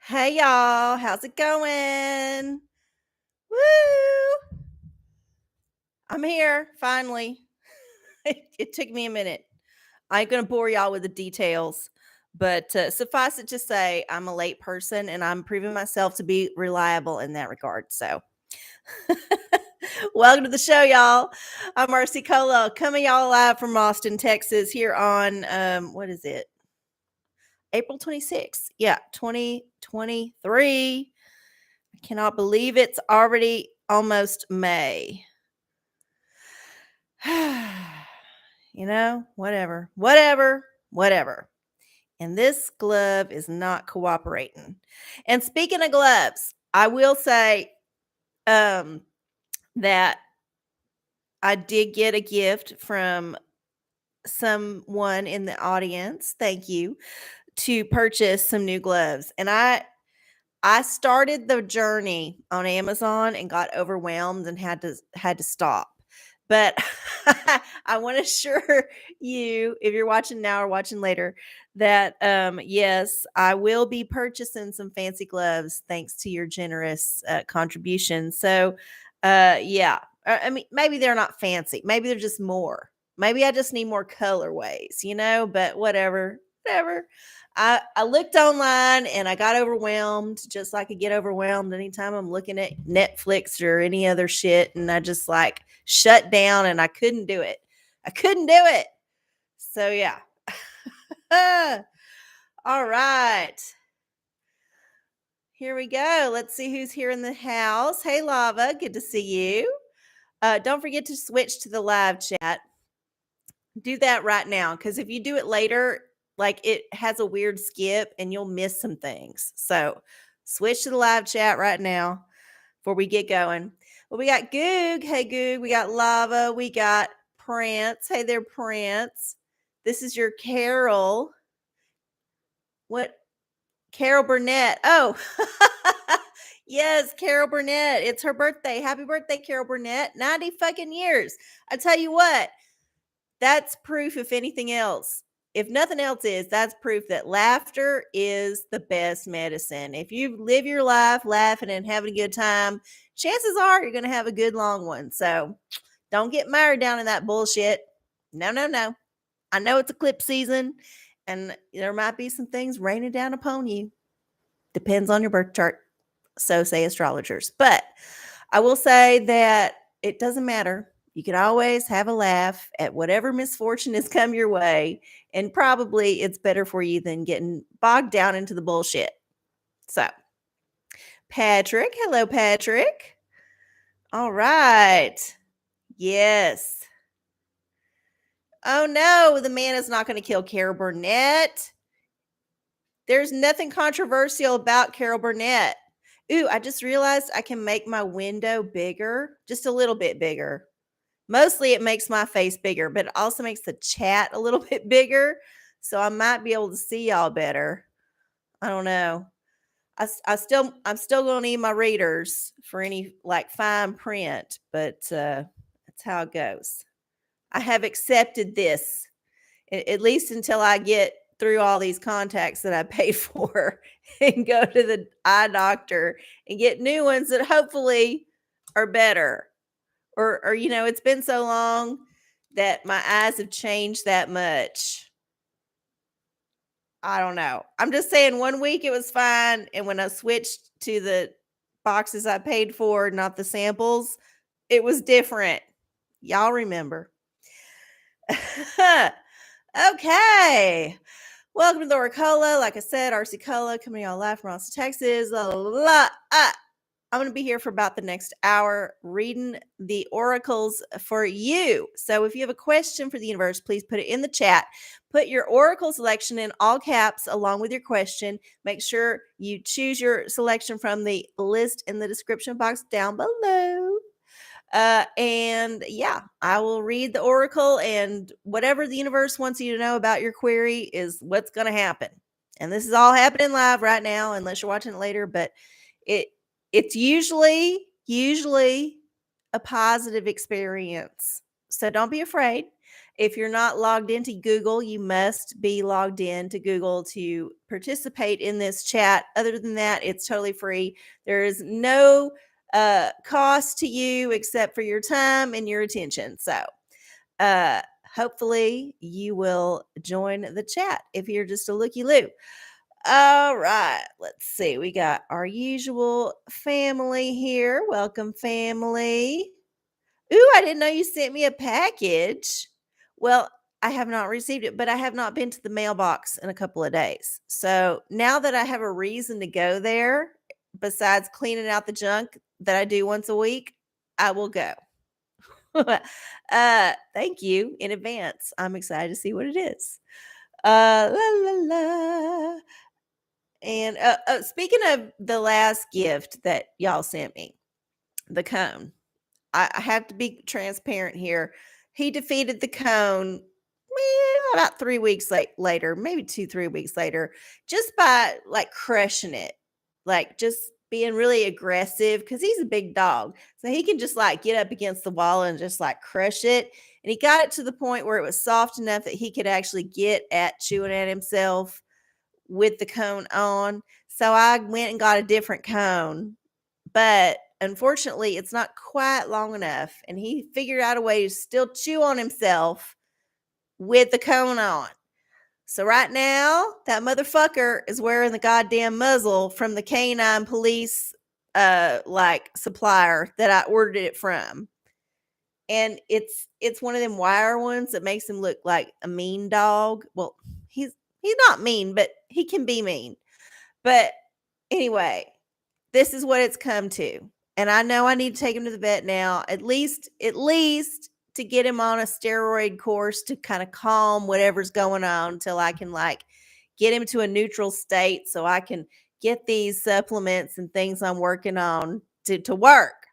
Hey y'all, how's it going? Woo! I'm here finally. It took me a minute. I ain't gonna bore y'all with the details, but suffice it to say, I'm a late person and I'm proving myself to be reliable in that regard. So, welcome to the show, y'all. I'm RC coming y'all live from Austin, Texas, here on what is it? April 26th. Yeah, 2023. I cannot believe it's already almost May. Whatever. And this glove is not cooperating. And speaking of gloves, I will say that I did get a gift from someone in the audience. Thank you, to purchase some new gloves. And I started the journey on Amazon and got overwhelmed and had to stop. But I want to assure you, if you're watching now or watching later, that yes, I will be purchasing some fancy gloves thanks to your generous contribution. So, yeah, I mean, maybe they're not fancy. Maybe they're just more. Maybe I just need more colorways, But whatever. I looked online and I got overwhelmed, just like I get overwhelmed anytime I'm looking at Netflix or any other shit. And I just like shut down and I couldn't do it. So, yeah. All right. Here we go. Let's see who's here in the house. Hey, Lava. Good to see you. Don't forget to switch to the live chat. Do that right now, because if you do it later, like it has a weird skip and you'll miss some things. So switch to the live chat right now before we get going. Well, we got Goog. Hey, Goog. We got Lava. We got Prance. Hey there, Prance. This is your Carol. What? Carol Burnett. Oh, yes, Carol Burnett. It's her birthday. Happy birthday, Carol Burnett. 90 fucking years. I tell you what, that's proof, if anything else. If nothing else is, that's proof that laughter is the best medicine. If you live your life laughing and having a good time, chances are you're going to have a good long one. So don't get married down in that bullshit. No. I know it's eclipse season and there might be some things raining down upon you. Depends on your birth chart. So say astrologers. But I will say that it doesn't matter. You can always have a laugh at whatever misfortune has come your way. And probably it's better for you than getting bogged down into the bullshit. So, Patrick. Hello, Patrick. All right. Yes. Oh, no. The man is not going to kill Carol Burnett. There's nothing controversial about Carol Burnett. Ooh, I just realized I can make my window bigger, just a little bit bigger. Mostly it makes my face bigger, but it also makes the chat a little bit bigger. So I might be able to see y'all better. I don't know. I'm still going to need my readers for any like fine print, but that's how it goes. I have accepted this at least until I get through all these contacts that I paid for and go to the eye doctor and get new ones that hopefully are better. Or it's been so long that my eyes have changed that much. I don't know. I'm just saying 1 week it was fine. And when I switched to the boxes I paid for, not the samples, it was different. Y'all remember. Okay. Welcome to the OraCola. Like I said, RC Cola coming to y'all live from Austin, Texas. I'm going to be here for about the next hour reading the oracles for you. So if you have a question for the universe, please put it in the chat. Put your oracle selection in all caps along with your question. Make sure you choose your selection from the list in the description box down below. And yeah, I will read the oracle, and whatever the universe wants you to know about your query is what's going to happen. And this is all happening live right now, unless you're watching it later, but it's usually a positive experience. So don't be afraid. If you're not logged into Google, you must be logged in to Google to participate in this chat. Other than that, it's totally free. There is no cost to you except for your time and your attention. So hopefully you will join the chat if you're just a looky-loo. All right, let's see. We got our usual family here. Welcome, family. Ooh, I didn't know you sent me a package. Well, I have not received it, but I have not been to the mailbox in a couple of days. So now that I have a reason to go there, besides cleaning out the junk that I do once a week, I will go. Thank you in advance. I'm excited to see what it is. La la la. And speaking of the last gift that y'all sent me, the cone. I have to be transparent here. He defeated the cone about 3 weeks later, maybe 2, 3 weeks later, just by like crushing it, like just being really aggressive because he's a big dog. So he can just like get up against the wall and just like crush it. And he got it to the point where it was soft enough that he could actually get at chewing at himself with the cone on. So I went and got a different cone, but unfortunately, it's not quite long enough. And he figured out a way to still chew on himself with the cone on. So right now, that motherfucker is wearing the goddamn muzzle from the canine police like supplier that I ordered it from. And it's one of them wire ones that makes him look like a mean dog. Well, he's not mean, but he can be mean. But anyway, this is what it's come to. And I know I need to take him to the vet now, at least to get him on a steroid course to kind of calm whatever's going on until I can like get him to a neutral state so I can get these supplements and things I'm working on to work.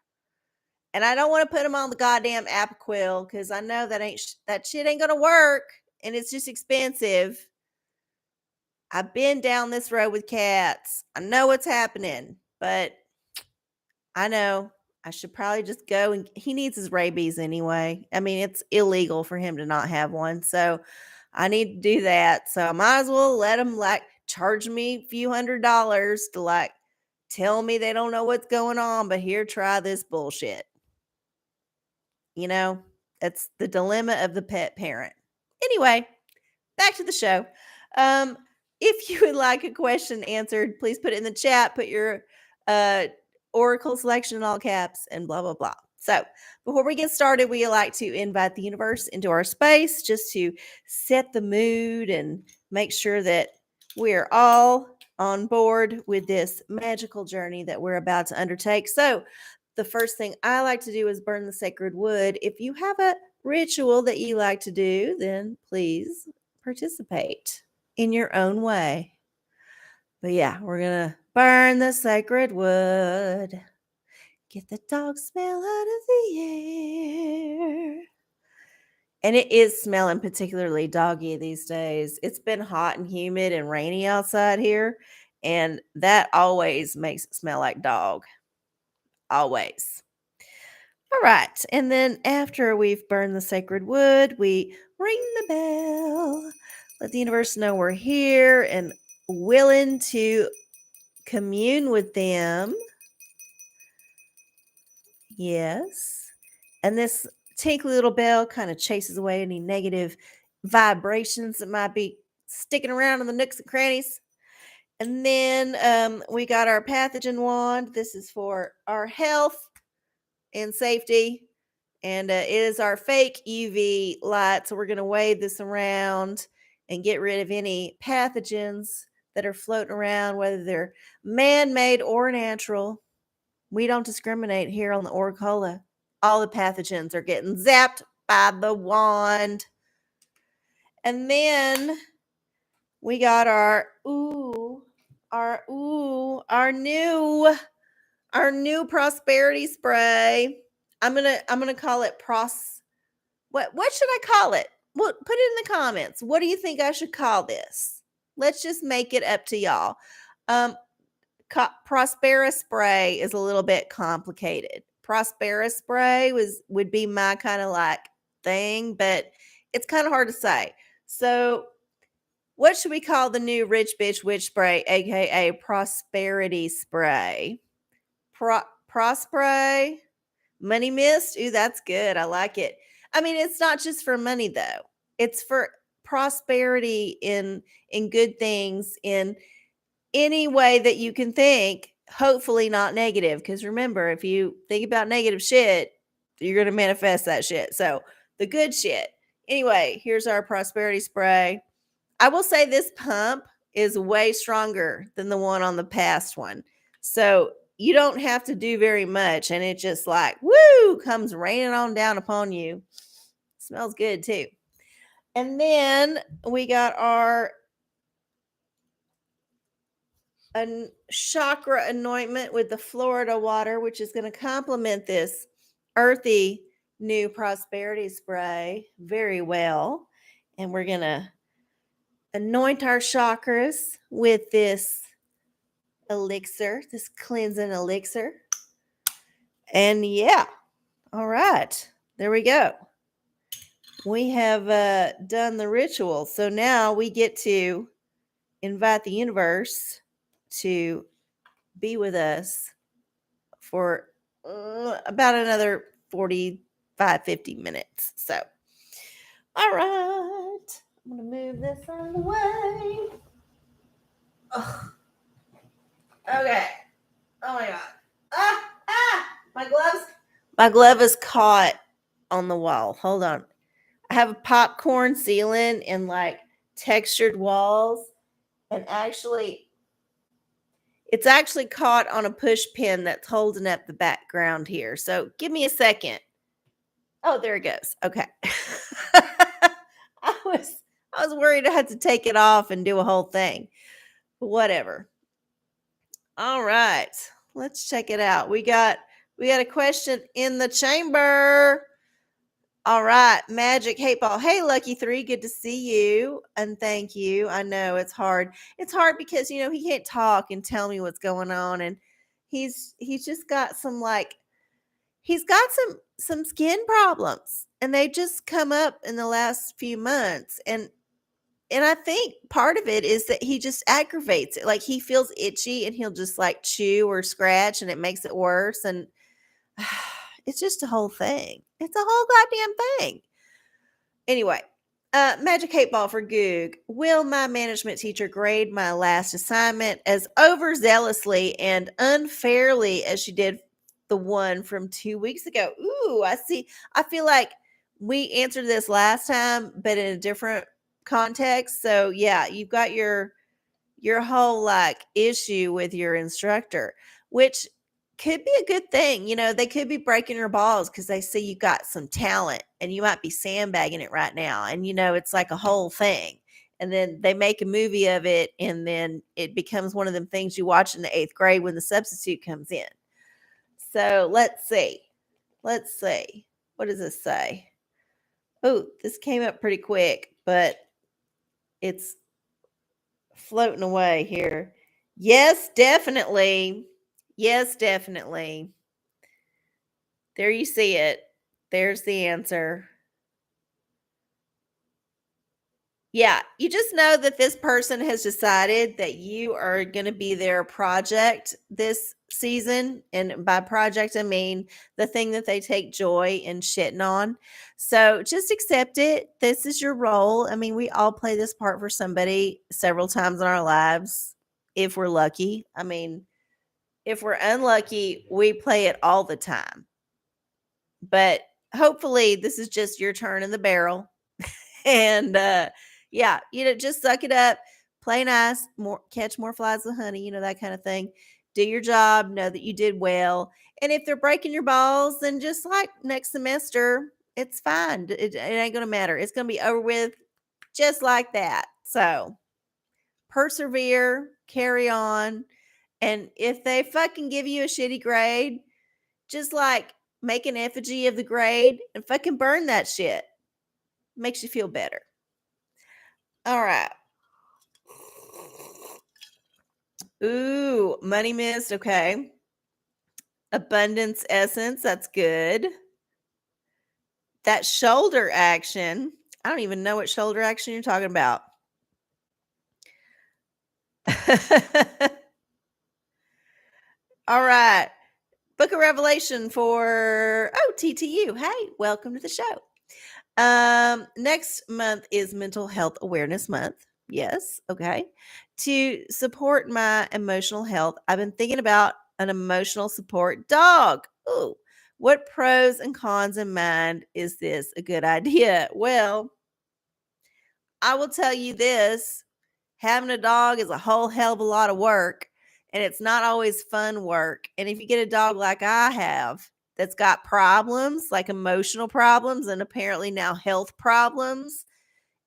And I don't want to put him on the goddamn Apoquil because I know that shit ain't gonna work and it's just expensive. I've been down this road with cats. I know what's happening, but I know I should probably just go and he needs his rabies anyway. I mean, it's illegal for him to not have one. So I need to do that. So I might as well let him like charge me a few $100s to like tell me they don't know what's going on, but here, try this bullshit. You know, that's the dilemma of the pet parent. Anyway, back to the show. If you would like a question answered, please put it in the chat. Put your Oracle selection in all caps and blah, blah, blah. So before we get started, we like to invite the universe into our space just to set the mood and make sure that we're all on board with this magical journey that we're about to undertake. So the first thing I like to do is burn the sacred wood. If you have a ritual that you like to do, then please participate in your own way. But yeah, we're going to burn the sacred wood. Get the dog smell out of the air. And it is smelling particularly doggy these days. It's been hot and humid and rainy outside here, and that always makes it smell like dog. Always. All right. And then after we've burned the sacred wood, we ring the bell. Let the universe know we're here and willing to commune with them. Yes. And this tinkly little bell kind of chases away any negative vibrations that might be sticking around in the nooks and crannies. And then we got our pathogen wand. This is for our health and safety. And it is our fake UV light. So we're going to wave this around and get rid of any pathogens that are floating around, whether they're man-made or natural. We don't discriminate here on the OraCola. All the pathogens are getting zapped by the wand. And then we got our new prosperity spray. I'm gonna call it what should I call it? Put it in the comments. What do you think I should call this? Let's just make it up to y'all. Prospera spray is a little bit complicated. Prospera spray would be my kind of like thing, but it's kind of hard to say. So, what should we call the new rich bitch witch spray, aka prosperity spray? Prospray? Money mist? Ooh, that's good. I like it. I mean, it's not just for money though. It's for prosperity in good things in any way that you can think, hopefully not negative. Because remember, if you think about negative shit, you're going to manifest that shit. So the good shit. Anyway, here's our prosperity spray. I will say this pump is way stronger than the one on the past one. So you don't have to do very much. And it just like, woo, comes raining on down upon you. Smells good too. And then we got our chakra anointment with the Florida water, which is going to complement this earthy new prosperity spray very well. And we're going to anoint our chakras with this elixir, this cleansing elixir. And yeah, all right, there we go. We have done the ritual. So now we get to invite the universe to be with us for about another 45, 50 minutes. So, all right. I'm going to move this out of the way. Ugh. Okay. Oh my God. My gloves. My glove is caught on the wall. Hold on. I have a popcorn ceiling and like textured walls. And actually, it's actually caught on a push pin that's holding up the background here. So give me a second. Oh, there it goes. Okay. I was worried I had to take it off and do a whole thing. But whatever. All right. Let's check it out. We got a question in the chamber. All right, Magic Hate Ball. Hey, Lucky 3, good to see you. And thank you. I know it's hard. It's hard because, you know, he can't talk and tell me what's going on. And he's just got some he's got some skin problems. And they just come up in the last few months. And I think part of it is that he just aggravates it. Like he feels itchy and he'll just like chew or scratch and it makes it worse. And it's just a whole thing. It's a whole goddamn thing. Anyway, Magic Hate Ball for Goog. Will my management teacher grade my last assignment as overzealously and unfairly as she did the one from 2 weeks ago? Ooh, I see. I feel like we answered this last time, but in a different context. So yeah, you've got your whole like issue with your instructor, which could be a good thing. You know, they could be breaking your balls because they see you got some talent and you might be sandbagging it right now. And, you know, it's like a whole thing. And then they make a movie of it. And then it becomes one of them things you watch in the 8th grade when the substitute comes in. So let's see. Let's see. What does this say? Oh, this came up pretty quick, but it's floating away here. Yes, definitely. Yes, definitely. There you see it. There's the answer. Yeah, you just know that this person has decided that you are going to be their project this season. And by project, I mean the thing that they take joy in shitting on. So just accept it. This is your role. I mean, we all play this part for somebody several times in our lives, if we're lucky. I mean, if we're unlucky, we play it all the time. But hopefully, this is just your turn in the barrel. And yeah, you know, just suck it up, play nice, catch more flies with honey, you know, that kind of thing. Do your job, know that you did well. And if they're breaking your balls, then just like next semester, it's fine. It ain't going to matter. It's going to be over with just like that. So persevere, carry on. And if they fucking give you a shitty grade, just like make an effigy of the grade and fucking burn that shit. Makes you feel better. All right. Ooh, money mist. Okay. Abundance essence. That's good. That shoulder action. I don't even know what shoulder action you're talking about. All right. Book of Revelation for TTU. Hey, welcome to the show. Next month is Mental Health Awareness Month. Yes, okay. To support my emotional health, I've been thinking about an emotional support dog. Ooh, what pros and cons in mind is this a good idea? Well, I will tell you this, having a dog is a whole hell of a lot of work, and it's not always fun work. And if you get a dog like I have that's got problems, like emotional problems and apparently now health problems,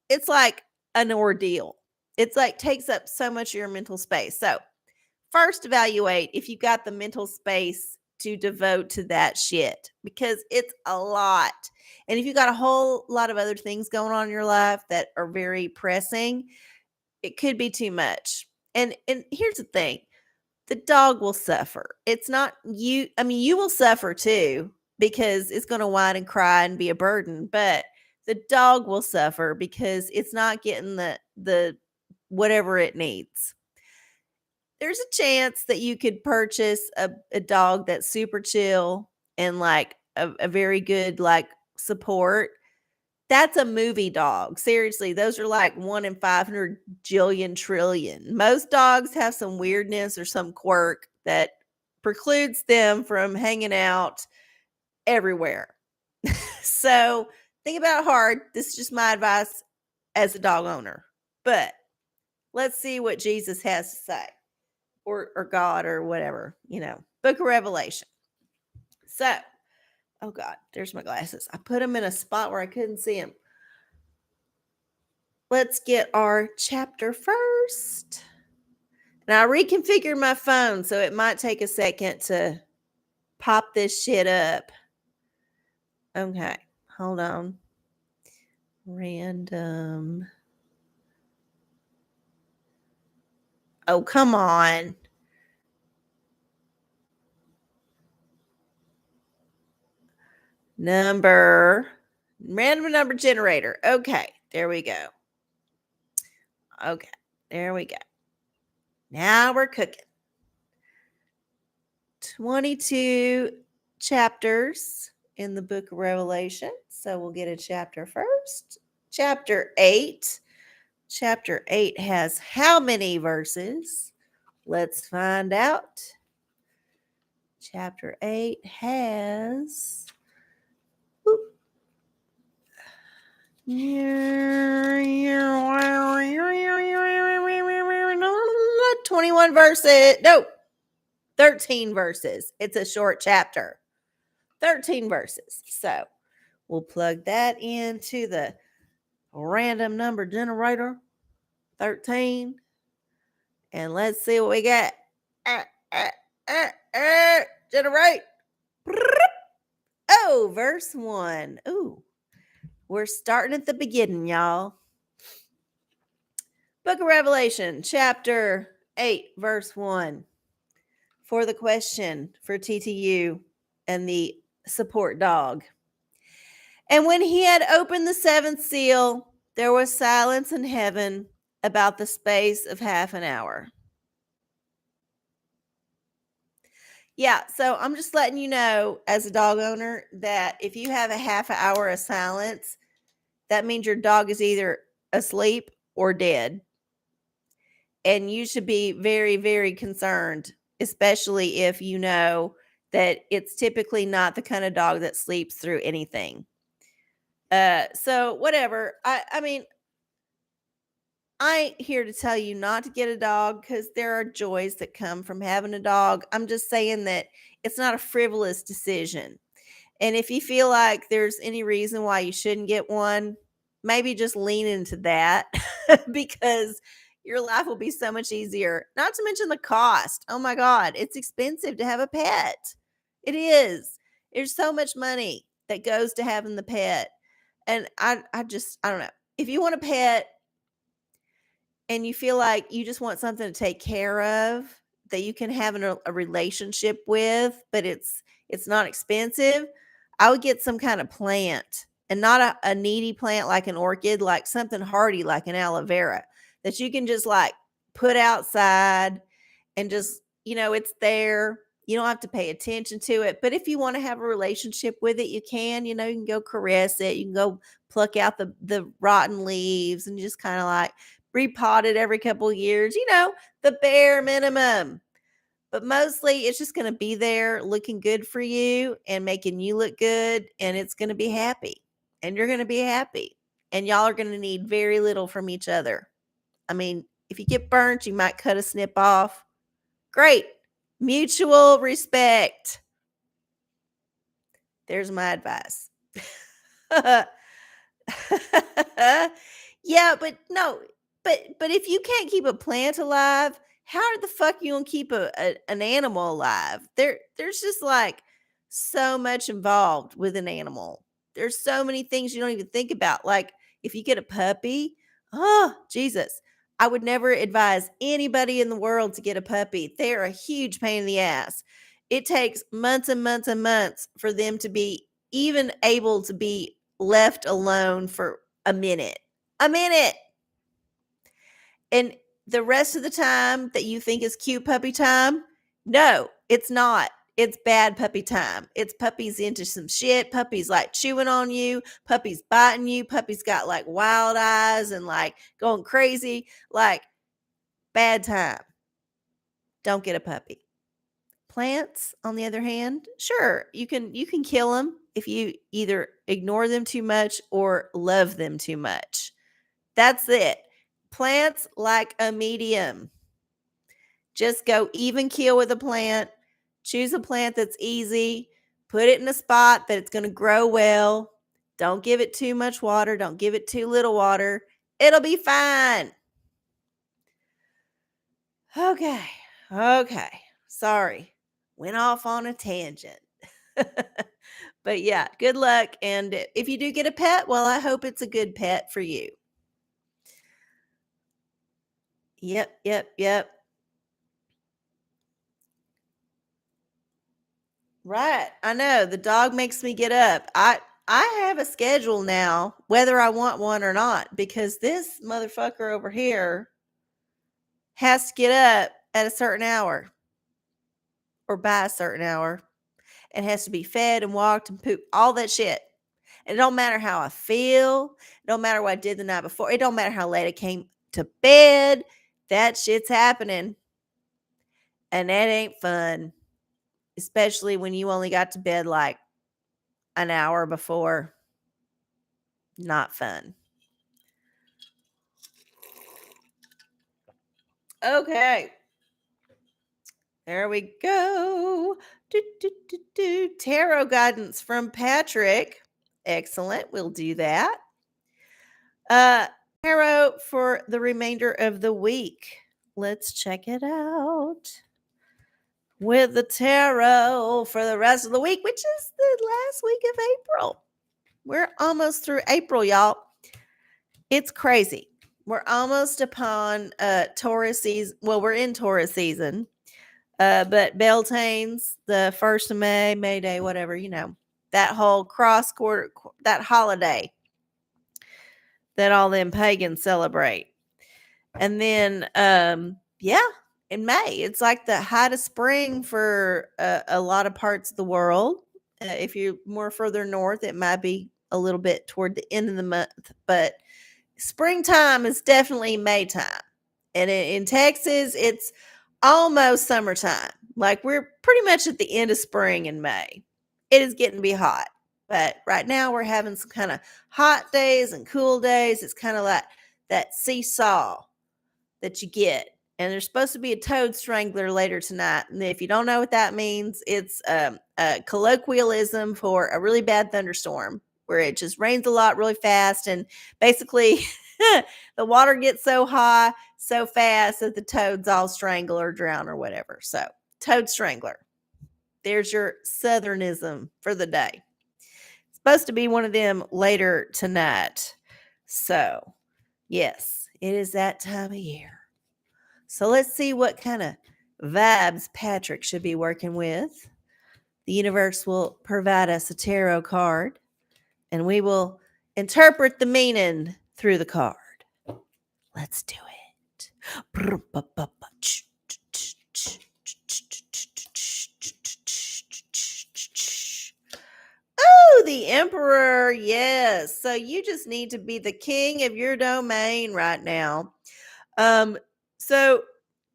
it's like an ordeal. It's like takes up so much of your mental space. So, first evaluate if you've got the mental space to devote to that shit because it's a lot. And if you got a whole lot of other things going on in your life that are very pressing, it could be too much. And here's the thing. The dog will suffer. It's not you. I mean, you will suffer too because it's going to whine and cry and be a burden, but the dog will suffer because it's not getting the whatever it needs. There's a chance that you could purchase a dog that's super chill and like a very good like support. That's a movie dog. Seriously, those are like 1 in 500 jillion trillion. Most dogs have some weirdness or some quirk that precludes them from hanging out everywhere. So think about it hard. This is just my advice as a dog owner. But let's see what Jesus has to say or God or whatever, Book of Revelation. So, oh God, there's my glasses. I put them in a spot where I couldn't see them. Let's get our chapter first. Now, I reconfigured my phone, so it might take a second to pop this shit up. Okay, hold on. Random. Oh, come on. Random number generator. Okay, there we go. Okay, there we go. Now we're cooking. 22 chapters in the book of Revelation. So we'll get a chapter first. Chapter 8. Chapter 8 has how many verses? Let's find out. Chapter 8 has 21 verses. No, 13 verses. It's a short chapter. 13 verses. So we'll plug that into the random number generator. 13. And let's see what we got. Generate. Oh, verse 1. Ooh. We're starting at the beginning, y'all. Book of Revelation, chapter 8, verse 1. For the question for TTU and the support dog. And when he had opened the seventh seal, there was silence in heaven about the space of half an hour. Yeah, so I'm just letting you know as a dog owner that if you have a half hour of silence, that means your dog is either asleep or dead. And you should be very, very concerned, especially if you know that it's typically not the kind of dog that sleeps through anything. So whatever. I mean, I ain't here to tell you not to get a dog because there are joys that come from having a dog. I'm just saying that it's not a frivolous decision. And if you feel like there's any reason why you shouldn't get one, maybe just lean into that because your life will be so much easier. Not to mention the cost. Oh my God, it's expensive to have a pet. It is. There's so much money that goes to having the pet. And I don't know. If you want a pet, and you feel like you just want something to take care of that you can have a relationship with, but it's not expensive, I would get some kind of plant and not a needy plant like an orchid, like something hardy like an aloe vera that you can just like put outside and just, it's there. You don't have to pay attention to it. But if you want to have a relationship with it, you can, you can go caress it. You can go pluck out the rotten leaves and just kind of like repot it every couple of years, the bare minimum. But mostly it's just going to be there looking good for you and making you look good. And it's going to be happy. And you're going to be happy. And y'all are going to need very little from each other. I mean, if you get burnt, you might cut a snip off. Great. Mutual respect. There's my advice. Yeah, but no, but if you can't keep a plant alive, how the fuck you gonna keep an animal alive? There's just like so much involved with an animal. There's so many things you don't even think about. Like if you get a puppy, oh Jesus. I would never advise anybody in the world to get a puppy. They're a huge pain in the ass. It takes months and months and months for them to be even able to be left alone for a minute. A minute. And the rest of the time that you think is cute puppy time, no, it's not. It's bad puppy time. It's puppies into some shit. Puppies like chewing on you. Puppies biting you. Puppies got like wild eyes and like going crazy. Like bad time. Don't get a puppy. Plants, on the other hand, sure, you can kill them if you either ignore them too much or love them too much. That's it. Plants like a medium. Just go even keel with a plant. Choose a plant that's easy. Put it in a spot that it's going to grow well. Don't give it too much water. Don't give it too little water. It'll be fine. Okay. Sorry. Went off on a tangent. But yeah, good luck. And if you do get a pet, well, I hope it's a good pet for you. Yep. Right. I know. The dog makes me get up. I have a schedule now, whether I want one or not, because this motherfucker over here has to get up at a certain hour or by a certain hour and has to be fed and walked and pooped, all that shit. And it don't matter how I feel. It don't matter what I did the night before. It don't matter how late I came to bed. That shit's happening. And that ain't fun. Especially when you only got to bed like an hour before. Not fun. Okay. There we go. Tarot guidance from Patrick. Excellent. We'll do that. Tarot for the remainder of the week. Let's check it out. With the tarot for the rest of the week, which is the last week of April. We're almost through April, y'all. It's crazy. We're almost upon Taurus season. Well, we're in Taurus season. But Beltane's the 1st of May, May Day, whatever, that whole cross quarter, that holiday that all them pagans celebrate. And then, in May, it's like the height of spring for a lot of parts of the world. If you're more further north, it might be a little bit toward the end of the month, but springtime is definitely May time. And in Texas, it's almost summertime. Like we're pretty much at the end of spring in May. It is getting to be hot. But right now we're having some kind of hot days and cool days. It's kind of like that seesaw that you get. And there's supposed to be a toad strangler later tonight. And if you don't know what that means, it's a colloquialism for a really bad thunderstorm where it just rains a lot really fast. And basically the water gets so high, so fast that the toads all strangle or drown or whatever. So toad strangler. There's your southernism for the day. It's supposed to be one of them later tonight. So yes, it is that time of year. So let's see what kind of vibes Patrick should be working with. The universe will provide us a tarot card and we will interpret the meaning through the card. Let's do it. Oh, the Emperor. Yes. So you just need to be the king of your domain right now. So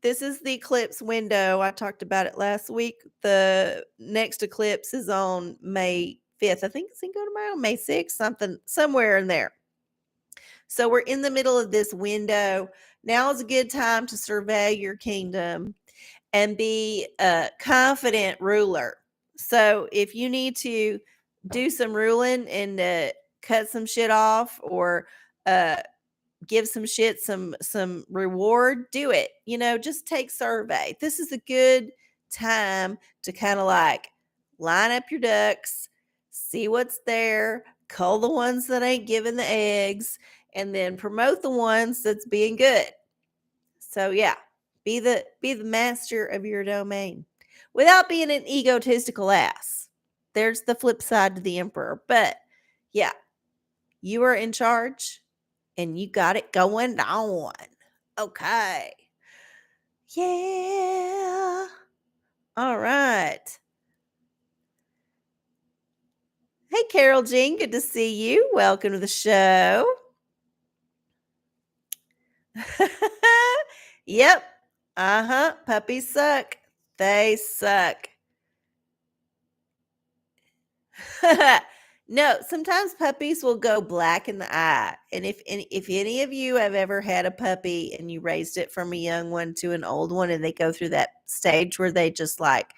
this is the eclipse window. I talked about it last week. The next eclipse is on May 5th. I think it's Cinco de Mayo, May 6th, somewhere in there. So we're in the middle of this window. Now is a good time to survey your kingdom and be a confident ruler. So if you need to do some ruling and cut some shit off or give some shit some reward, do it. Just take survey. This is a good time to kind of like line up your ducks, see what's there, cull the ones that ain't giving the eggs, and then promote the ones that's being good. So yeah, be the master of your domain without being an egotistical ass. There's the flip side to the emperor. But yeah, you are in charge and you got it going on. Okay. Yeah. All right. Hey, Carol Jean, good to see you. Welcome to the show. Yep. Puppies suck. They suck. No, sometimes puppies will go black in the eye. And if any of you have ever had a puppy and you raised it from a young one to an old one and they go through that stage where they just like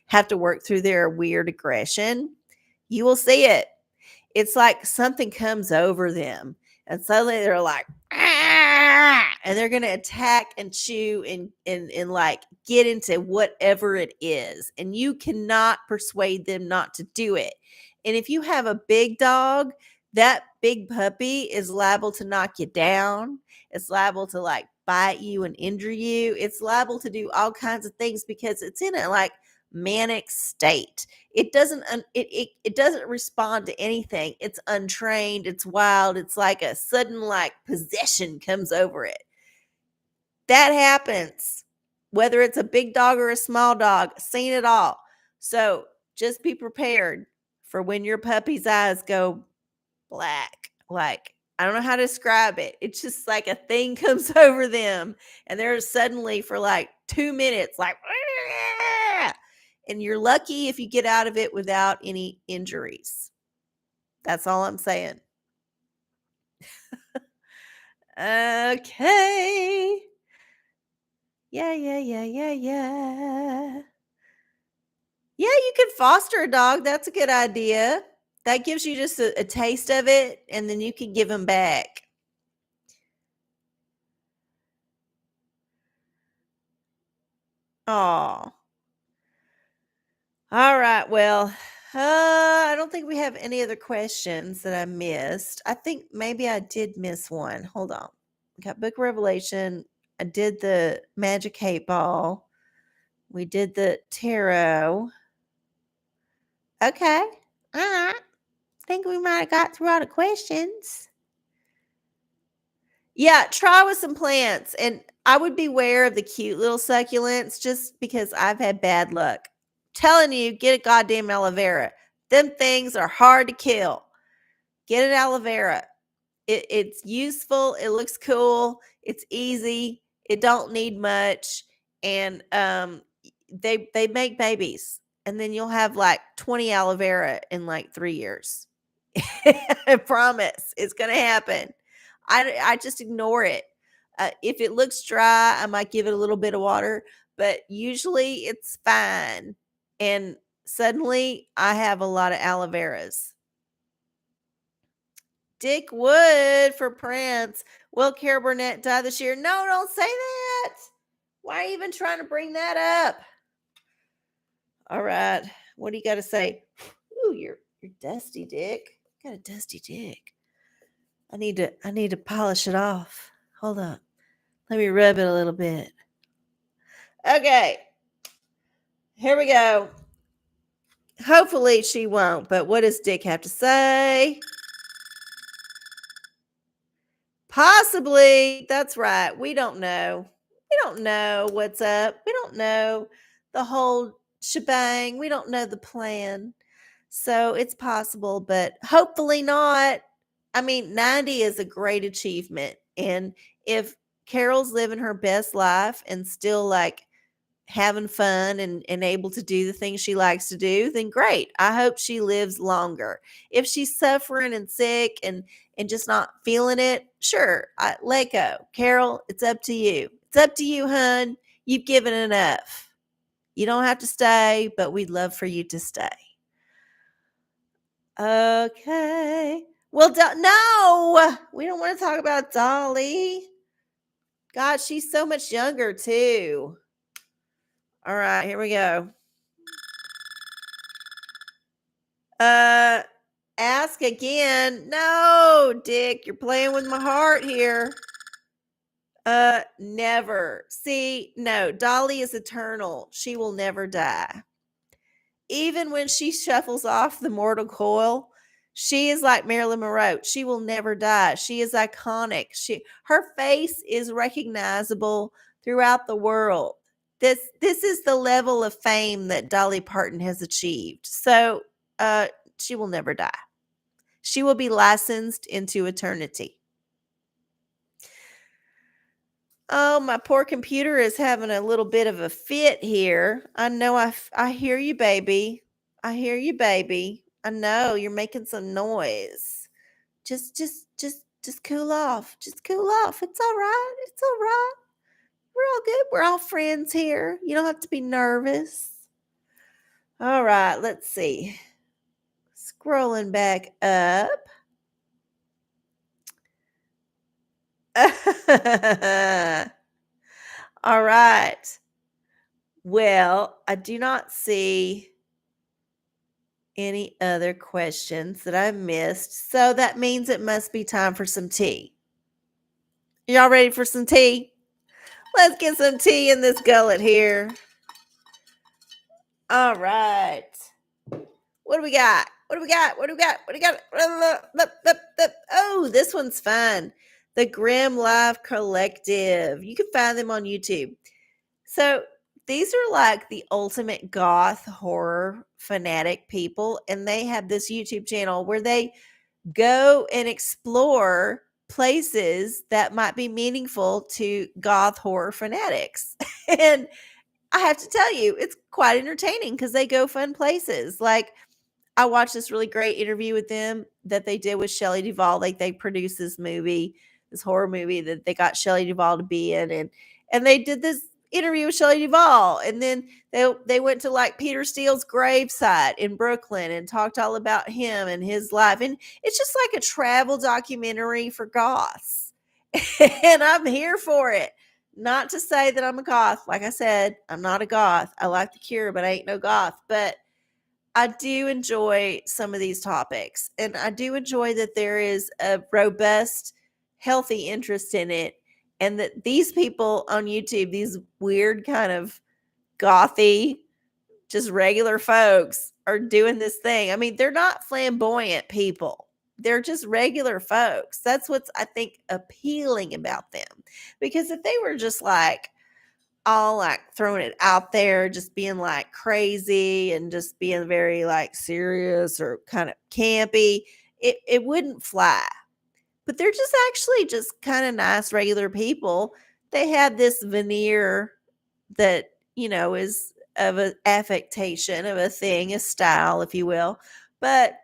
have to work through their weird aggression, you will see it. It's like something comes over them and suddenly they're like, "Ah!" And they're going to attack and chew and like get into whatever it is. And you cannot persuade them not to do it. And if you have a big dog, that big puppy is liable to knock you down. It's liable to like bite you and injure you. It's liable to do all kinds of things because it's in a like manic state. It doesn't it doesn't respond to anything. It's untrained, it's wild, it's like a sudden like possession comes over it. That happens whether it's a big dog or a small dog. Seen it all. So just be prepared for when your puppy's eyes go black. Like, I don't know how to describe it. It's just like a thing comes over them and they're suddenly for like 2 minutes like and you're lucky if you get out of it without any injuries. That's all I'm saying. Okay. Yeah. Yeah, you could foster a dog. That's a good idea. That gives you just a taste of it, and then you can give them back. Oh. All right. Well, I don't think we have any other questions that I missed. I think maybe I did miss one. Hold on. We got Book of Revelation. I did the Magic 8 Ball. We did the tarot. Okay. All right. Think we might have got through all the questions. Yeah, try with some plants. And I would beware of the cute little succulents just because I've had bad luck. Telling you, get a goddamn aloe vera. Them things are hard to kill. Get an aloe vera. It's useful. It looks cool. It's easy. It don't need much. And they make babies. And then you'll have like 20 aloe vera in like 3 years. I promise it's going to happen. I just ignore it. If it looks dry, I might give it a little bit of water, but usually it's fine. And suddenly I have a lot of aloe veras. Dick Wood for Prince. Will Carol Burnett die this year? No, don't say that. Why are you even trying to bring that up? All right. What do you got to say? Ooh, you're dusty, Dick. You got a dusty dick. I need to polish it off. Hold on. Let me rub it a little bit. Okay. Here we go. Hopefully she won't, but what does Dick have to say? Possibly. That's right. We don't know. We don't know what's up. We don't know the whole shebang. We don't know the plan. So it's possible, but hopefully not. I mean, 90 is a great achievement. And if Carol's living her best life and still like having fun and able to do the things she likes to do, then great. I hope she lives longer. If she's suffering and sick and just not feeling it, sure, let go. Carol, it's up to you. It's up to you, hun. You've given enough. You don't have to stay, but we'd love for you to stay. Okay. Well, no, we don't want to talk about Dolly. God, she's so much younger too. All right, here we go. Uh, ask again. No, Dick, you're playing with my heart here. Never. See, no, Dolly is eternal. She will never die. Even when she shuffles off the mortal coil, she is like Marilyn Monroe. She will never die. She is iconic. Her face is recognizable throughout the world. This is the level of fame that Dolly Parton has achieved. So, uh, she will never die. She will be licensed into eternity. Oh, my poor computer is having a little bit of a fit here. I know I hear you, baby. I hear you, baby. I know you're making some noise. Just cool off. Just cool off. It's all right. It's all right. We're all good. We're all friends here. You don't have to be nervous. All right, let's see. Scrolling back up. All right. Well, I do not see any other questions that I missed. So that means it must be time for some tea. Y'all ready for some tea? Let's get some tea in this gullet here. All right. What do we got? What do we got? What do we got? What do we got? Oh, this one's fun. The Grim Life Collective. You can find them on YouTube. So these are like the ultimate goth horror fanatic people, and they have this YouTube channel where they go and explore places that might be meaningful to goth horror fanatics. And I have to tell you, it's quite entertaining because they go fun places. Like I watched this really great interview with them that they did with Shelley Duvall. Like they produced this movie, this horror movie that they got Shelley Duvall to be in, and they did this interview with Shelley Duvall, and then they went to like Peter Steele's gravesite in Brooklyn and talked all about him and his life, and it's just like a travel documentary for goths, and I'm here for it. Not to say that I'm a goth. Like I said, I'm not a goth. I like The Cure, but I ain't no goth. But I do enjoy some of these topics, and I do enjoy that there is a robust, healthy interest in it, and that these people on YouTube, these weird kind of gothy, just regular folks, are doing this thing. I mean, they're not flamboyant people. They're just regular folks. That's what's, I think, appealing about them. Because if they were just like, all like throwing it out there, just being like crazy and just being very like serious or kind of campy, it wouldn't fly. But they're just actually just kind of nice, regular people. They have this veneer that, is of an affectation of a thing, a style, if you will. But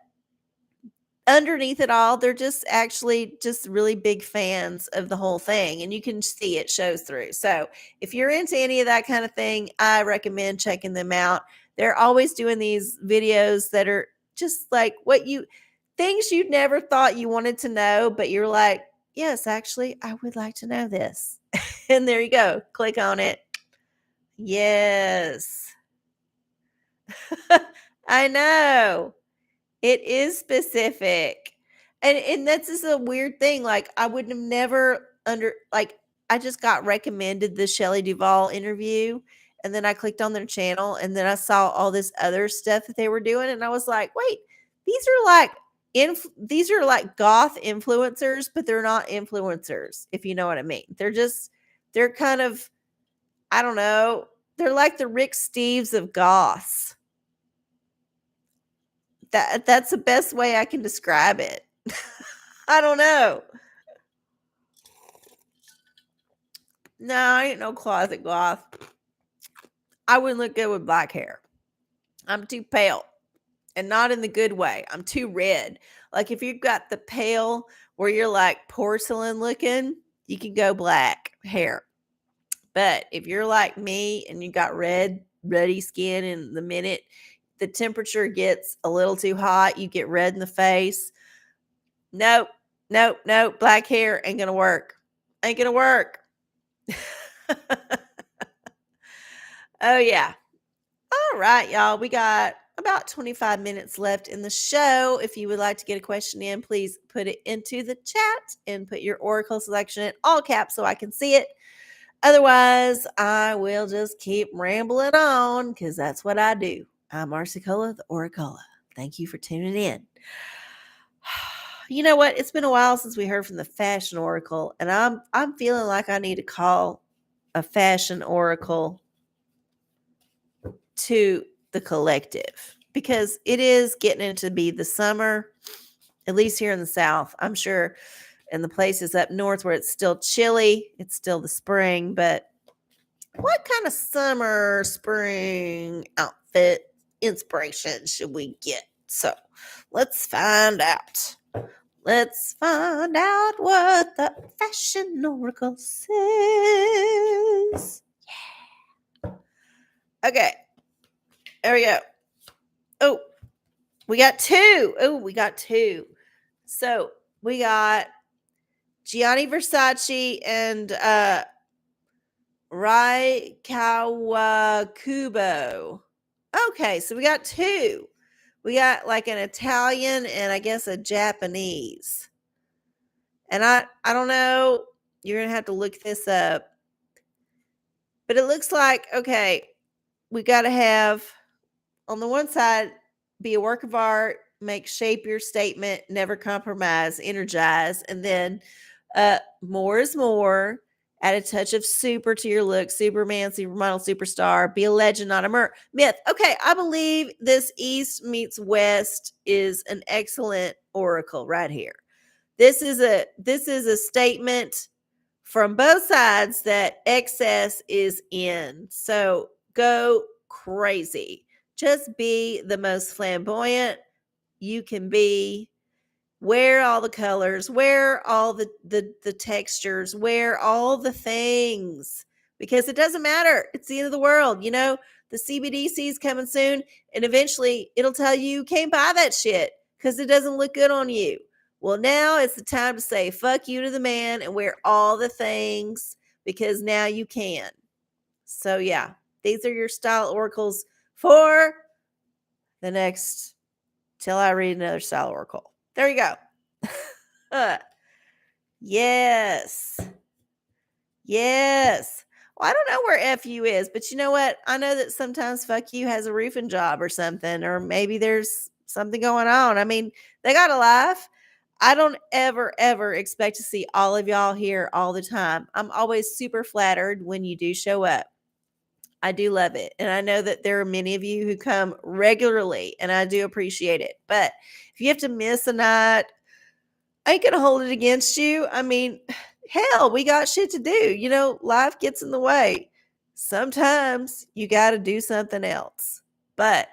underneath it all, they're just actually just really big fans of the whole thing, and you can see it shows through. So if you're into any of that kind of thing, I recommend checking them out. They're always doing these videos that are just like things you never thought you wanted to know, but you're like, yes, actually, I would like to know this. And there you go. Click on it. Yes. I know. It is specific. And that's just a weird thing. Like I wouldn't have never I just got recommended the Shelley Duvall interview, and then I clicked on their channel, and then I saw all this other stuff that they were doing, and I was like, wait, these are like these are like goth influencers, but they're not influencers, if you know what I mean. They're kind of, I don't know, they're like the Rick Steves of goths. That's the best way I can describe it. I don't know. No, I ain't no closet goth. I wouldn't look good with black hair. I'm too pale, and not in the good way. I'm too red. Like if you've got the pale where you're like porcelain looking, you can go black hair. But if you're like me and you got ruddy skin, and the minute the temperature gets a little too hot, you get red in the face. Nope, nope, nope. Black hair ain't gonna work. Ain't gonna work. Oh yeah. All right, y'all. We got about 25 minutes left in the show. If you would like to get a question in, please put it into the chat and put your Oracle selection in all caps so I can see it. Otherwise, I will just keep rambling on because that's what I do. I'm Marcicola, the OraCola. Thank you for tuning in. You know what? It's been a while since we heard from the fashion oracle, and I'm feeling like I need to call a fashion oracle to the collective because it is getting into be the summer, at least here in the South. I'm sure in the places up north where it's still chilly, it's still the spring, but what kind of summer, spring outfit inspiration should we get? So let's find out. Let's find out what the fashion oracle says. Yeah. Okay. There we go. Oh, we got two. So we got Gianni Versace and Rai Kawakubo. Okay, so we got two. We got like an Italian and I guess a Japanese. And I don't know. You're going to have to look this up. But it looks like, okay, we got to have on the one side be a work of art, make shape your statement, never compromise, energize, and then more is more. Add a touch of super to your look. Superman, supermodel, superstar. Be a legend, not a myth. Okay, I believe this East meets West is an excellent oracle right here. This is a statement from both sides that excess is in. So go crazy. Just be the most flamboyant you can be. Wear all the colors, wear all the textures, wear all the things because it doesn't matter. It's the end of the world. You know, the CBDC is coming soon and eventually it'll tell you can't buy that shit because it doesn't look good on you. Well, now it's the time to say fuck you to the man and wear all the things because now you can. So yeah, these are your style oracles for the next till I read another style oracle. There you go. Yes. Yes. Well, I don't know where FU is, but you know what? I know that sometimes fuck you has a roofing job or something, or maybe there's something going on. I mean, they got a life. I don't ever expect to see all of y'all here all the time. I'm always super flattered when you do show up. I do love it. And I know that there are many of you who come regularly, and I do appreciate it. But if you have to miss a night, I ain't gonna hold it against you. I mean, hell, we got shit to do. You know, life gets in the way. Sometimes you got to do something else. But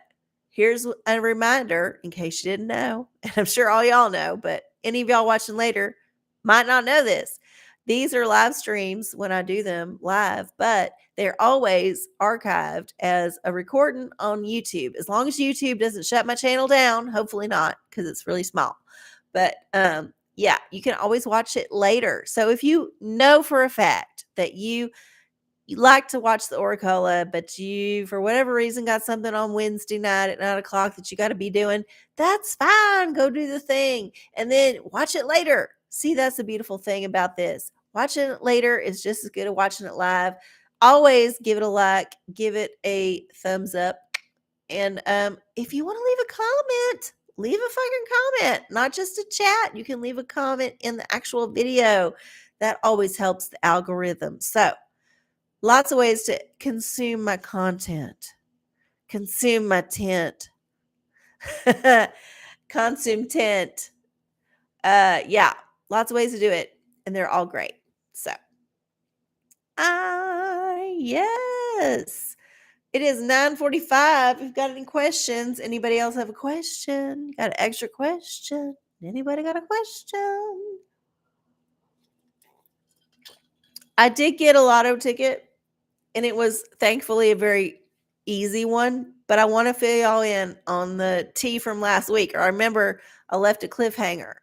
here's a reminder in case you didn't know, and I'm sure all y'all know, but any of y'all watching later might not know this. These are live streams when I do them live, but they're always archived as a recording on YouTube. As long as YouTube doesn't shut my channel down, hopefully not, because it's really small. But yeah, you can always watch it later. So if you know for a fact that you like to watch the OraCola, but you, for whatever reason, got something on Wednesday night at 9:00 that you got to be doing, that's fine. Go do the thing and then watch it later. See, that's the beautiful thing about this. Watching it later is just as good as watching it live. Always give it a like, give it a thumbs up. And if you want to leave a comment, leave a fucking comment, not just a chat. You can leave a comment in the actual video. That always helps the algorithm. So, lots of ways to consume my content. Consume my tent. Consume tent. Yeah, lots of ways to do it, and they're all great. So, yes. It is 9:45. If you've got any questions, anybody else have a question? Got an extra question? Anybody got a question? I did get a lotto ticket, and it was thankfully a very easy one, but I want to fill y'all in on the tea from last week. I remember I left a cliffhanger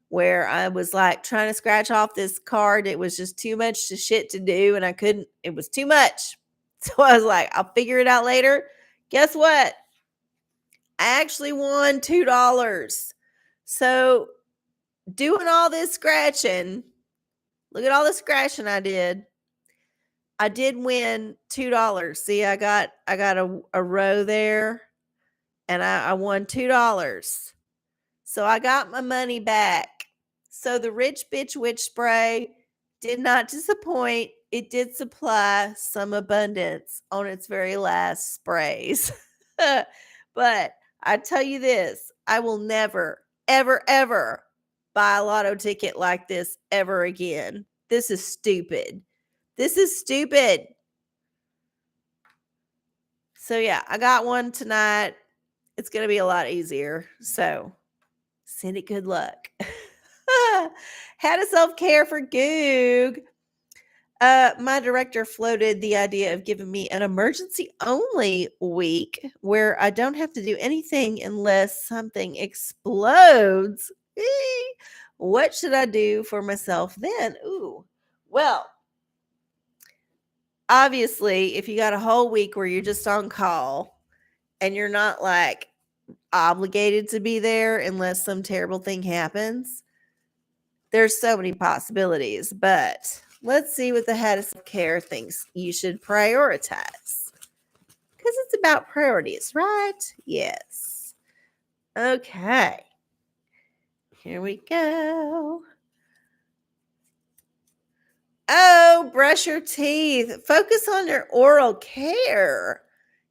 where I was like trying to scratch off this card. It was just too much shit to do, and I couldn't, it was too much. So I was like, I'll figure it out later. Guess what? I actually won $2. So doing all this scratching, look at all the scratching I did. I did win $2. See, I got a row there, and I won $2. So I got my money back. So the Rich Bitch Witch Spray did not disappoint. It did supply some abundance on its very last sprays. But I tell you this, I will never, ever, ever buy a lotto ticket like this ever again. This is stupid. This is stupid. So yeah, I got one tonight. It's going to be a lot easier. So send it good luck. How to self-care for Goog. My director floated the idea of giving me an emergency only week where I don't have to do anything unless something explodes. What should I do for myself then? Ooh, well, obviously, if you got a whole week where you're just on call and you're not like obligated to be there unless some terrible thing happens, there's so many possibilities, but let's see what the head of self-care thinks you should prioritize. Because it's about priorities, right? Yes. Okay. Here we go. Oh, brush your teeth. Focus on your oral care.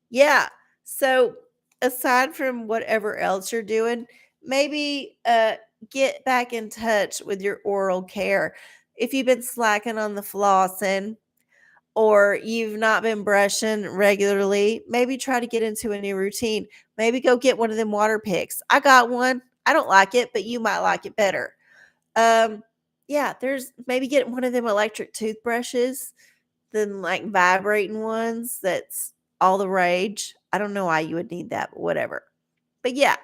Yeah. So aside from whatever else you're doing, maybe get back in touch with your oral care. If you've been slacking on the flossing or you've not been brushing regularly, maybe try to get into a new routine. Maybe go get one of them water picks. I got one. I don't like it, but you might like it better. Yeah, there's maybe get one of them electric toothbrushes, then like vibrating ones that's all the rage. I don't know why you would need that, but whatever. But yeah,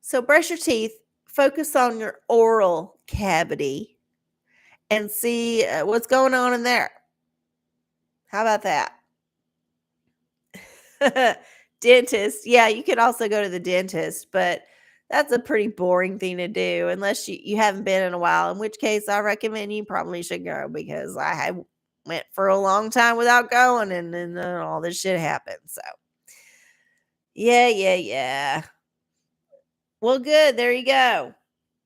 so brush your teeth, focus on your oral cavity, and see what's going on in there. How about that? Dentist. Yeah, you could also go to the dentist, but that's a pretty boring thing to do unless you haven't been in a while, in which case I recommend you probably should go because I had went for a long time without going and then all this shit happened. So yeah. Well, good. There you go.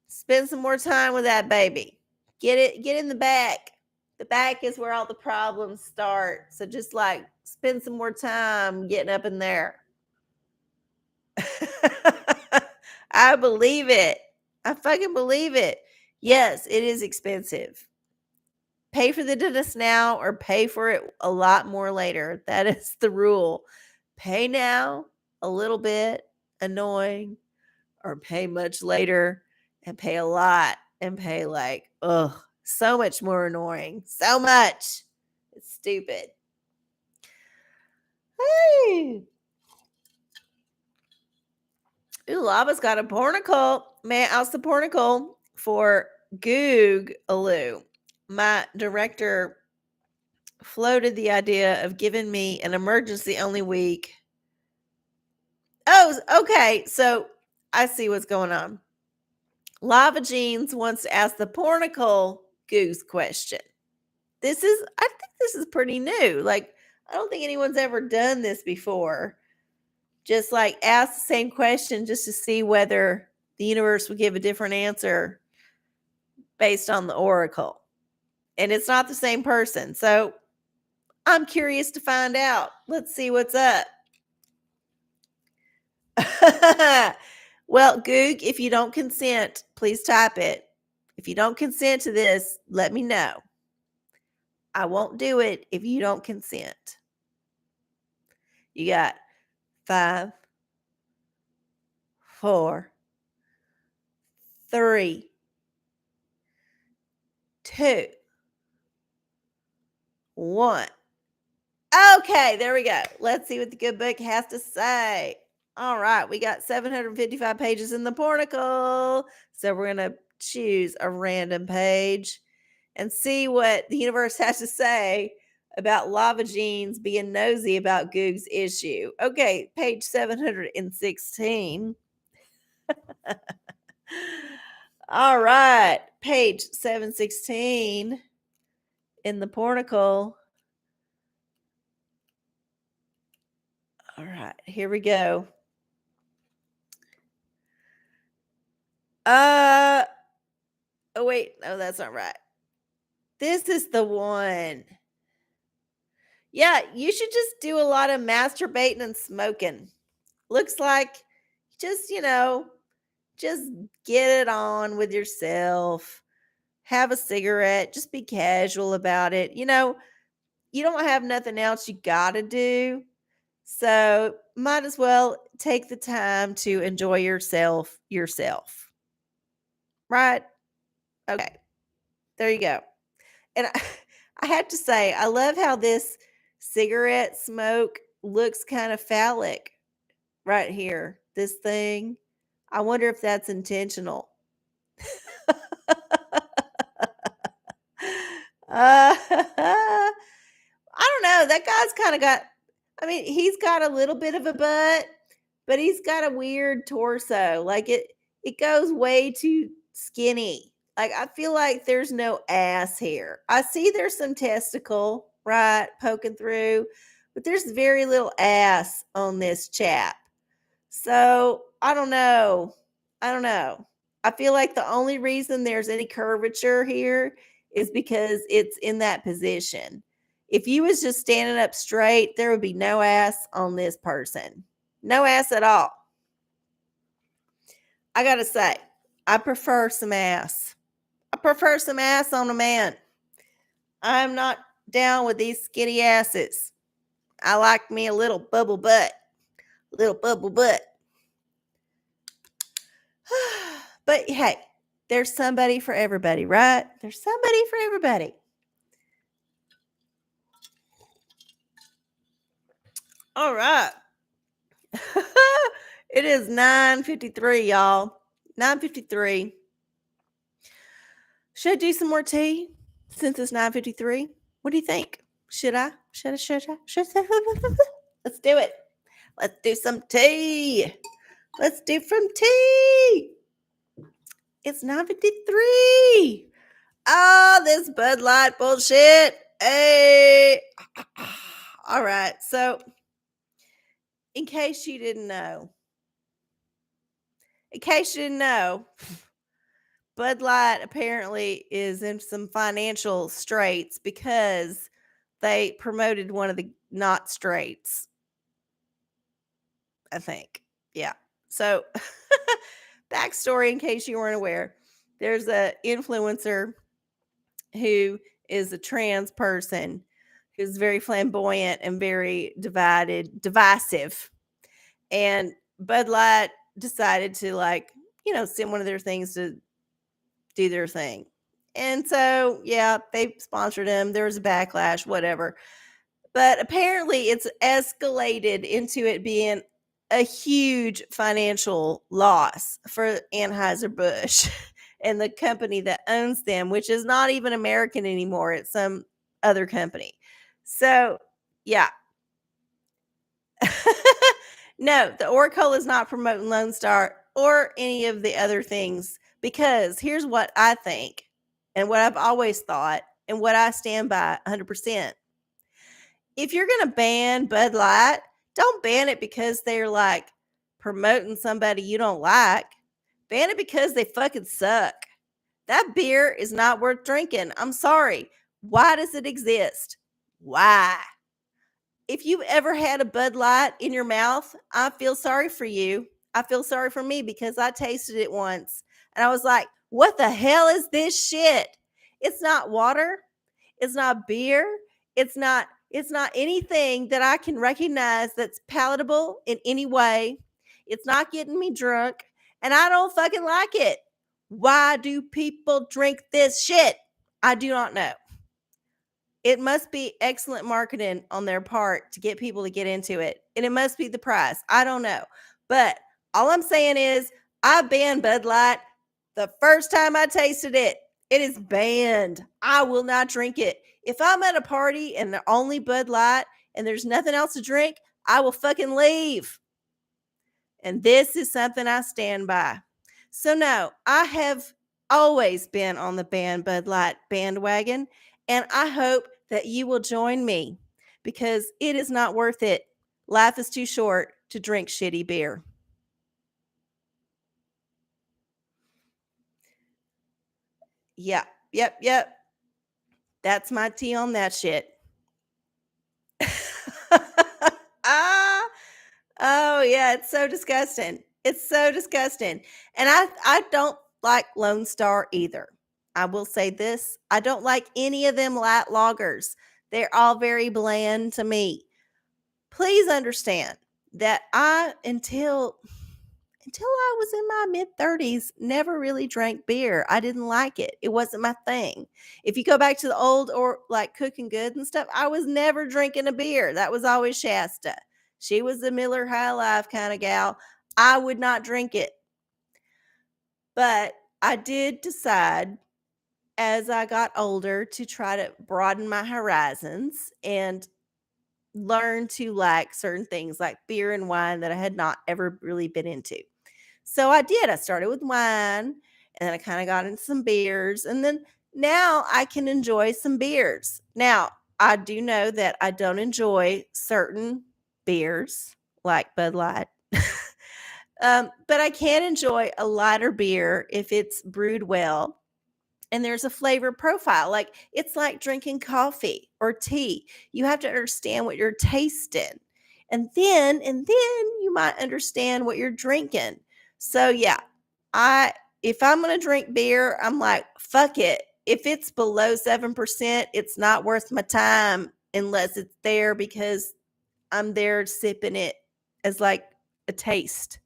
Spend some more time with that baby. Get in the back. The back is where all the problems start. So just like spend some more time getting up in there. I believe it. I fucking believe it. Yes, it is expensive. Pay for the dentist now or pay for it a lot more later. That is the rule. Pay now, a little bit, annoying, or pay much later and pay a lot and pay like, so much more annoying. So much. It's stupid. Hey. Ooh, Lava's got a pornicle. Man, I was the pornicle for Googaloo. My director floated the idea of giving me an emergency only week. Oh, okay. So I see what's going on. Lava Jeans wants to ask the pornicle goose question. I think this is pretty new. Like, I don't think anyone's ever done this before. Just like ask the same question just to see whether the universe would give a different answer based on the oracle. And it's not the same person. So I'm curious to find out. Let's see what's up. Well, Goog, if you don't consent, please type it. If you don't consent to this, let me know. I won't do it if you don't consent. You got 5, 4, 3, 2, 1. Okay, there we go. Let's see what the good book has to say. All right, we got 755 pages in the portico. So we're going to choose a random page and see what the universe has to say about Lava Jeans being nosy about Goog's issue. Okay, page 716. All right, page 716 in the portico. All right, here we go. Oh wait, no, that's not right. This is the one. Yeah, you should just do a lot of masturbating and smoking. Looks like just get it on with yourself. Have a cigarette, just be casual about it. You don't have nothing else you got to do. So, might as well take the time to enjoy yourself. Right? Okay. There you go. And I have to say, I love how this cigarette smoke looks kind of phallic right here. This thing. I wonder if that's intentional. I don't know. That guy's kind of got, I mean, he's got a little bit of a butt, but he's got a weird torso. Like it goes way too skinny. Like I feel like there's no ass here. I see there's some testicle, right, poking through, but there's very little ass on this chap. So I don't know. I feel like the only reason there's any curvature here is because it's in that position. If you was just standing up straight, there would be no ass on this person. No ass at all. I got to say, I prefer some ass. I prefer some ass on a man. I'm not down with these skinny asses. I like me a little bubble butt. Little bubble butt. But hey, there's somebody for everybody, right? There's somebody for everybody. All right. It is 9:53, y'all. 9:53. Should I do some more tea since it's 9:53? What do you think? Should I? Let's do it. Let's do some tea. Let's do some tea. It's 9:53. Oh, this Bud Light bullshit. Hey. All right. So, in case you didn't know, Bud Light apparently is in some financial straits because they promoted one of the not straights. I think. Yeah. So, backstory in case you weren't aware, there's a influencer who is a trans person who's very flamboyant and very divisive. And Bud Light decided to send one of their things to do their thing. And so, yeah, they sponsored him. There was a backlash, whatever. But apparently it's escalated into it being a huge financial loss for Anheuser-Busch and the company that owns them, which is not even American anymore. It's some other company. So, yeah. No, the OraCola is not promoting Lone Star or any of the other things because here's what I think and what I've always thought and what I stand by 100%. If you're going to ban Bud Light, don't ban it because they're like promoting somebody you don't like. Ban it because they fucking suck. That beer is not worth drinking. I'm sorry. Why does it exist? Why? If you've ever had a Bud Light in your mouth, I feel sorry for you. I feel sorry for me because I tasted it once and I was like, what the hell is this shit? It's not water. It's not beer. It's not anything that I can recognize that's palatable in any way. It's not getting me drunk and I don't fucking like it. Why do people drink this shit? I do not know. It must be excellent marketing on their part to get people to get into it. And it must be the price. I don't know. But all I'm saying is I banned Bud Light the first time I tasted it. It is banned. I will not drink it. If I'm at a party and the only Bud Light and there's nothing else to drink, I will fucking leave. And this is something I stand by. So, no, I have always been on the ban Bud Light bandwagon, and I hope that you will join me because it is not worth it. Life is too short to drink shitty beer. Yep. That's my tea on that shit. ah, Oh yeah, it's so disgusting. It's so disgusting. And I don't like Lone Star either. I will say this, I don't like any of them light loggers. They're all very bland to me. Please understand that I until I was in my mid 30s never really drank beer. I didn't like it. It wasn't my thing. If you go back to the old or like cooking good and stuff, I was never drinking a beer. That was always Shasta. She was the Miller High Life kind of gal. I would not drink it. But I did decide as I got older to try to broaden my horizons and learn to like certain things like beer and wine that I had not ever really been into. So I did. I started with wine and then I kind of got into some beers. And then now I can enjoy some beers. Now, I do know that I don't enjoy certain beers like Bud Light. But I can enjoy a lighter beer if it's brewed well and there's a flavor profile. Like it's like drinking coffee or tea. You have to understand what you're tasting. And then you might understand what you're drinking. So yeah, I if I'm going to drink beer, I'm like, fuck it. If it's below 7%, it's not worth my time unless it's there because I'm there sipping it as like a taste,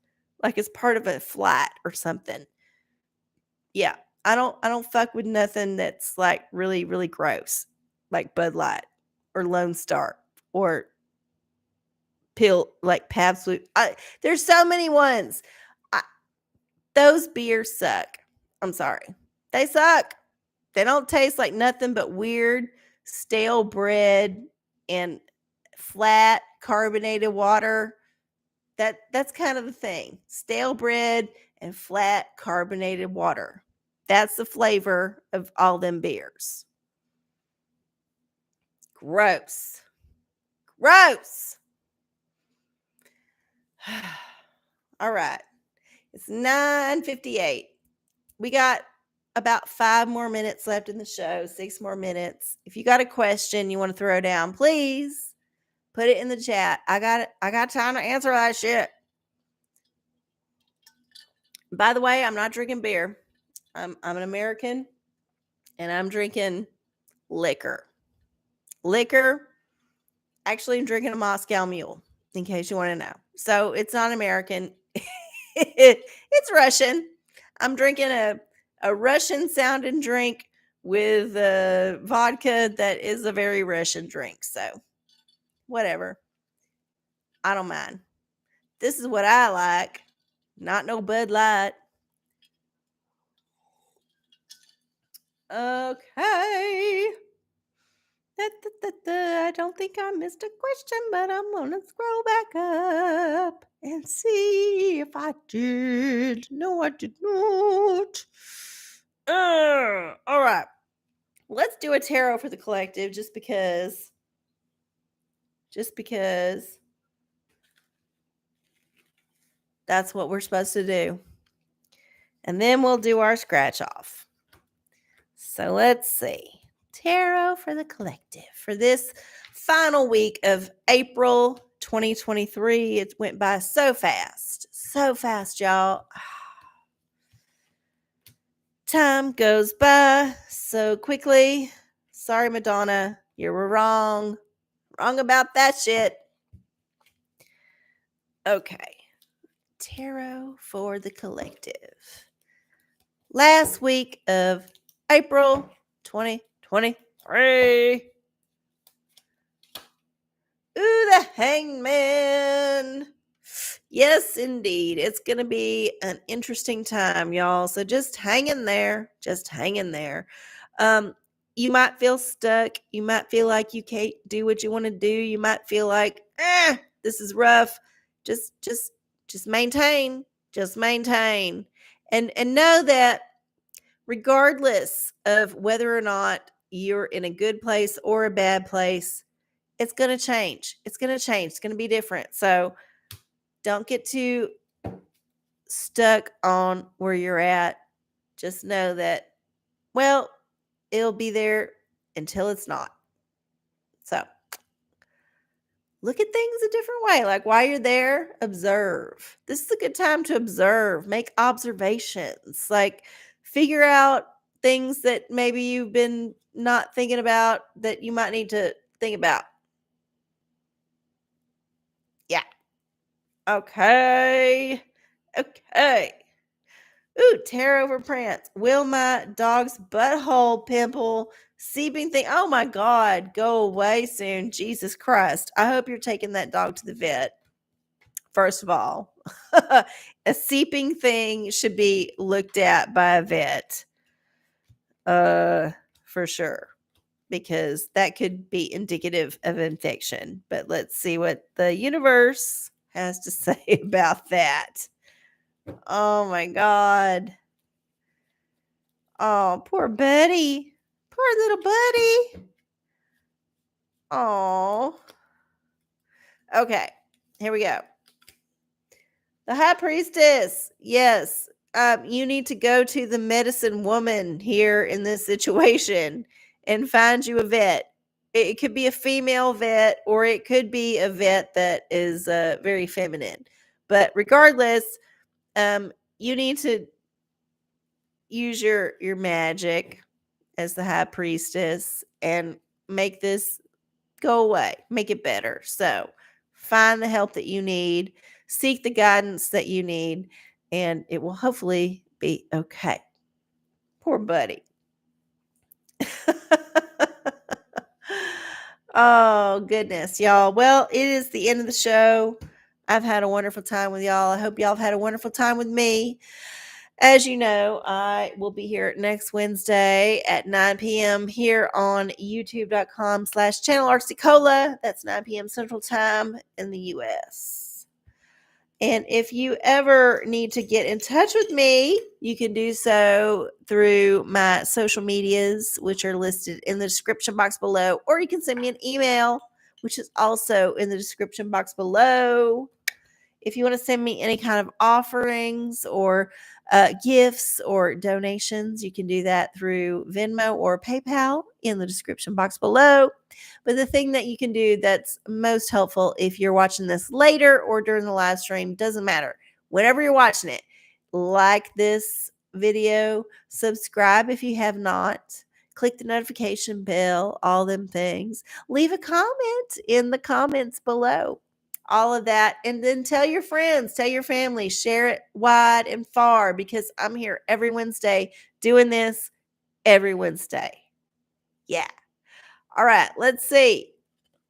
like it's part of a flight or something. Yeah. I don't fuck with nothing that's like really, really gross, like Bud Light or Lone Star or pill like Pabst. There's so many ones. I, those beers suck. I'm sorry. They suck. They don't taste like nothing but weird stale bread and flat carbonated water. That's kind of the thing. Stale bread and flat carbonated water. That's the flavor of all them beers. Gross. Gross. All right. It's 9:58. We got about 5 more minutes left in the show, 6 more minutes. If you got a question you want to throw down, please put it in the chat. I got time to answer that shit. By the way, I'm not drinking beer. I'm an American and I'm drinking liquor. Liquor. Actually, I'm drinking a Moscow Mule, in case you want to know. So it's not American. It's Russian. I'm drinking a Russian sounding drink with vodka that is a very Russian drink. So whatever. I don't mind. This is what I like. Not no Bud Light. Okay. I don't think I missed a question, but I'm going to scroll back up and see if I did. No, I did not. All right. Let's do a tarot for the collective just because. Just because that's what we're supposed to do. And then we'll do our scratch off. So let's see. Tarot for the collective for this final week of April 2023. It went by so fast. So fast, y'all. Time goes by so quickly. Sorry, Madonna. You were wrong. Wrong about that shit. Okay. Tarot for the collective. Last week of April 2023. Ooh, the Hangman. Yes, indeed. It's going to be an interesting time, y'all. So just hang in there. Just hang in there. You might feel stuck. You might feel like you can't do what you want to do. You might feel like, this is rough. Just maintain. Just maintain. And know that regardless of whether or not you're in a good place or a bad place, it's going to change. It's going to change. It's going to be different. So don't get too stuck on where you're at. Just know that, well, it'll be there until it's not. So look at things a different way. Like while you're there, observe. This is a good time to observe, make observations, like figure out things that maybe you've been not thinking about that you might need to think about. Yeah. Okay. Ooh, tear over prance. Will my dog's butthole pimple seeping thing? Oh my God, go away soon. Jesus Christ. I hope you're taking that dog to the vet. First of all, a seeping thing should be looked at by a vet. For sure. Because that could be indicative of infection. But let's see what the universe has to say about that. Oh my God. Oh, poor Buddy. Poor little Buddy. Oh. Okay, here we go. The High Priestess. Yes. You need to go to the medicine woman here in this situation and find you a vet. It could be a female vet or it could be a vet that is very feminine. But regardless, you need to use your magic as the High Priestess and make this go away, make it better. So find the help that you need, seek the guidance that you need, and it will hopefully be okay. Poor Buddy. Oh, goodness, y'all. Well, it is the end of the show. I've had a wonderful time with y'all. I hope y'all have had a wonderful time with me. As you know, I will be here next Wednesday at 9 p.m. here on youtube.com/channel RCCola. That's 9 p.m. Central Time in the U.S. And if you ever need to get in touch with me, you can do so through my social medias, which are listed in the description box below, or you can send me an email, which is also in the description box below. If you want to send me any kind of offerings or gifts or donations, you can do that through Venmo or PayPal in the description box below. But the thing that you can do that's most helpful if you're watching this later or during the live stream, doesn't matter. Whenever you're watching it, like this video, subscribe if you have not, click the notification bell, all them things. Leave a comment in the comments below. All of that. And then tell your friends, tell your family, share it wide and far because I'm here every Wednesday doing this every Wednesday. Yeah. All right. Let's see.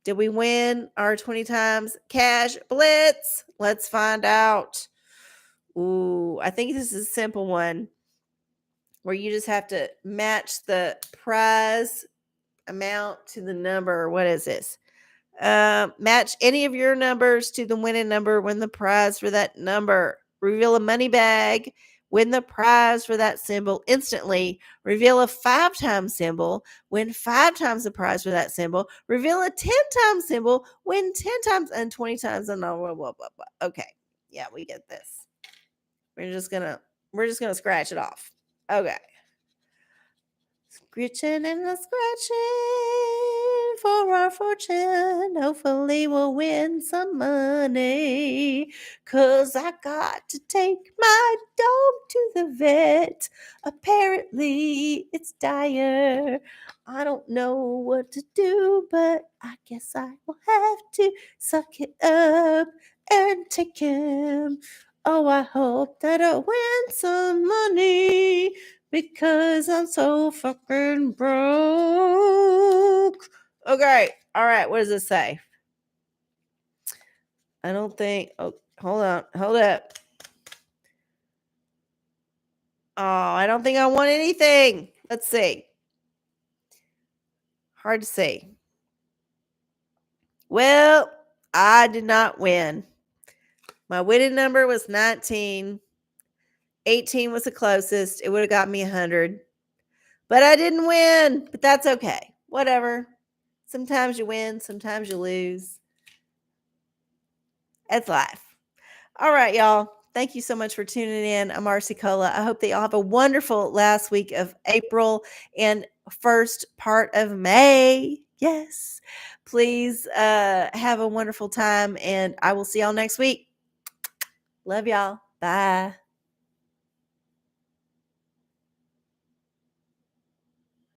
Did we win our 20 times cash blitz? Let's find out. Ooh, I think this is a simple one where you just have to match the prize amount to the number. What is this? Match any of your numbers to the winning number. Win the prize for that number. Reveal a money bag. Win the prize for that symbol instantly. Reveal a 5-time symbol. Win 5 times the prize for that symbol. Reveal a 10-time symbol. Win 10 times and 20 times. And blah, blah, blah, blah, blah. Okay. Yeah, we get this. We're just going to We're just going to scratch it off. Okay. Scritching and a scratching for our fortune. Hopefully we'll win some money. 'Cause I got to take my dog to the vet. Apparently it's dire. I don't know what to do, but I guess I will have to suck it up and take him. Oh, I hope that I win some money because I'm so fucking broke. Okay. All right. What does it say? I don't think. Oh, hold on. Hold up. Oh, I don't think I want anything. Let's see. Hard to see. Well, I did not win. My winning number was 19. 18 was the closest. It would have got me 100. But I didn't win. But that's okay. Whatever. Sometimes you win, sometimes you lose. It's life. All right, y'all. Thank you so much for tuning in. I'm RC-Cola. I hope that y'all have a wonderful last week of April and first part of May. Yes. Please have a wonderful time, and I will see y'all next week. Love y'all. Bye.